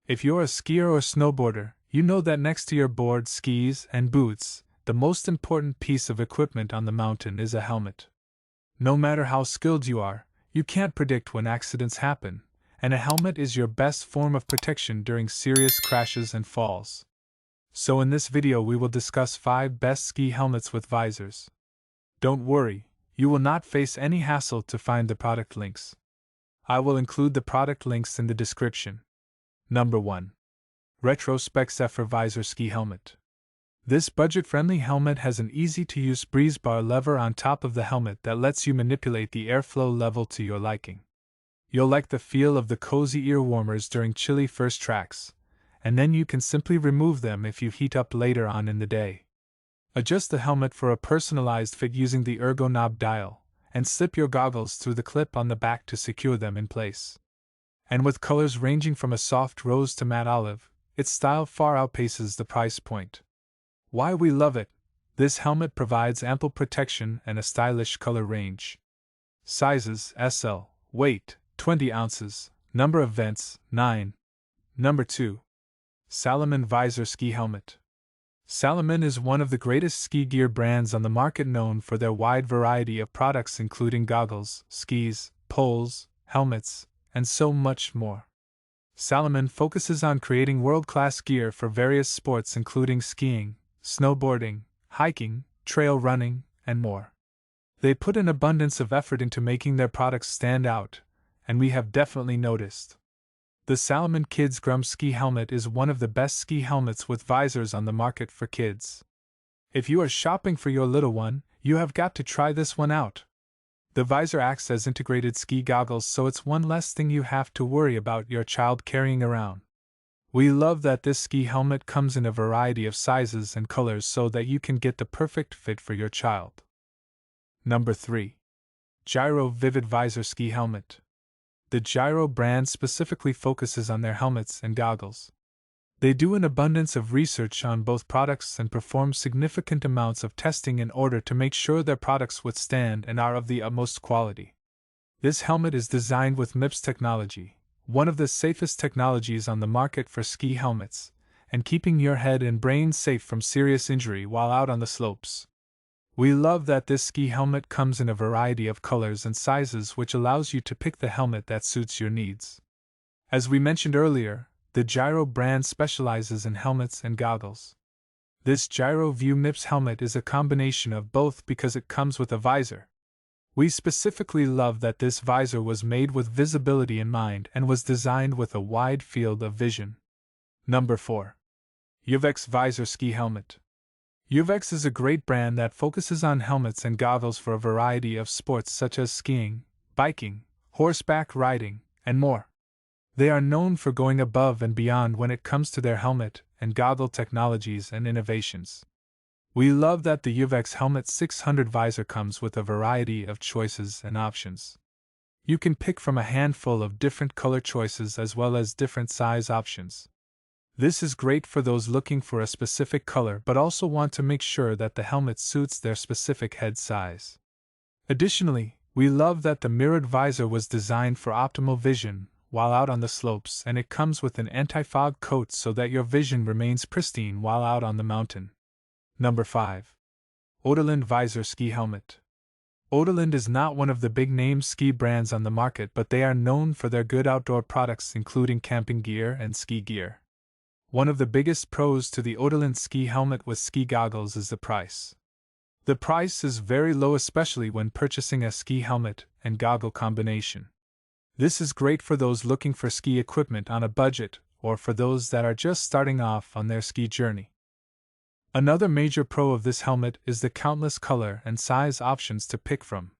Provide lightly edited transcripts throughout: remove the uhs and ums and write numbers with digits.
If you're a skier or snowboarder, you know that next to your board, skis, and boots, the most important piece of equipment on the mountain is a helmet. No matter how skilled you are, you can't predict when accidents happen, and a helmet is your best form of protection during serious crashes and falls. So in this video we will discuss 5 best ski helmets with visors. Don't worry, you will not face any hassle to find the product links. I will include the product links in the description. Number 1. Retrospec Zephyr Visor Ski Helmet. This budget-friendly helmet has an easy-to-use breeze bar lever on top of the helmet that lets you manipulate the airflow level to your liking. You'll like the feel of the cozy ear warmers during chilly first tracks, and then you can simply remove them if you heat up later on in the day. Adjust the helmet for a personalized fit using the ergo knob dial, and slip your goggles through the clip on the back to secure them in place. And with colors ranging from a soft rose to matte olive, its style far outpaces the price point. Why we love it: this helmet provides ample protection and a stylish color range. Sizes: SL, weight, 20 ounces, number of vents, 9. Number 2. Salomon Visor Ski Helmet. Salomon is one of the greatest ski gear brands on the market, known for their wide variety of products including goggles, skis, poles, helmets, and so much more. Salomon focuses on creating world-class gear for various sports including skiing, snowboarding, hiking, trail running, and more. They put an abundance of effort into making their products stand out, and we have definitely noticed. The Salomon Kids Grum Ski Helmet is one of the best ski helmets with visors on the market for kids. If you are shopping for your little one, you have got to try this one out. The visor acts as integrated ski goggles, so it's one less thing you have to worry about your child carrying around. We love that this ski helmet comes in a variety of sizes and colors so that you can get the perfect fit for your child. Number 3. Giro Vivid Visor Ski Helmet. The Giro brand specifically focuses on their helmets and goggles. They do an abundance of research on both products and perform significant amounts of testing in order to make sure their products withstand and are of the utmost quality. This helmet is designed with MIPS technology, one of the safest technologies on the market for ski helmets, and keeping your head and brain safe from serious injury while out on the slopes. We love that this ski helmet comes in a variety of colors and sizes, which allows you to pick the helmet that suits your needs. As we mentioned earlier, the Giro brand specializes in helmets and goggles. This Giro View MIPS helmet is a combination of both because it comes with a visor. We specifically love that this visor was made with visibility in mind and was designed with a wide field of vision. Number 4. Uvex Visor Ski Helmet. Uvex is a great brand that focuses on helmets and goggles for a variety of sports such as skiing, biking, horseback riding, and more. They are known for going above and beyond when it comes to their helmet and goggle technologies and innovations. We love that the Uvex Helmet 600 visor comes with a variety of choices and options. You can pick from a handful of different color choices as well as different size options. This is great for those looking for a specific color but also want to make sure that the helmet suits their specific head size. Additionally, we love that the mirrored visor was designed for optimal vision while out on the slopes, and it comes with an anti-fog coat so that your vision remains pristine while out on the mountain. Number 5. Odoland Visor Ski Helmet. Odoland is not one of the big-name ski brands on the market, but they are known for their good outdoor products including camping gear and ski gear. One of the biggest pros to the Odoland ski helmet with ski goggles is the price. The price is very low, especially when purchasing a ski helmet and goggle combination. This is great for those looking for ski equipment on a budget or for those that are just starting off on their ski journey. Another major pro of this helmet is the countless color and size options to pick from.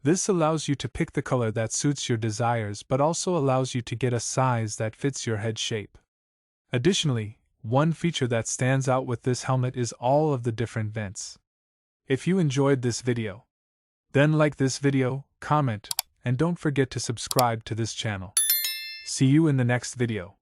This allows you to pick the color that suits your desires but also allows you to get a size that fits your head shape. Additionally, one feature that stands out with this helmet is all of the different vents. If you enjoyed this video, then like this video, comment, and don't forget to subscribe to this channel. See you in the next video.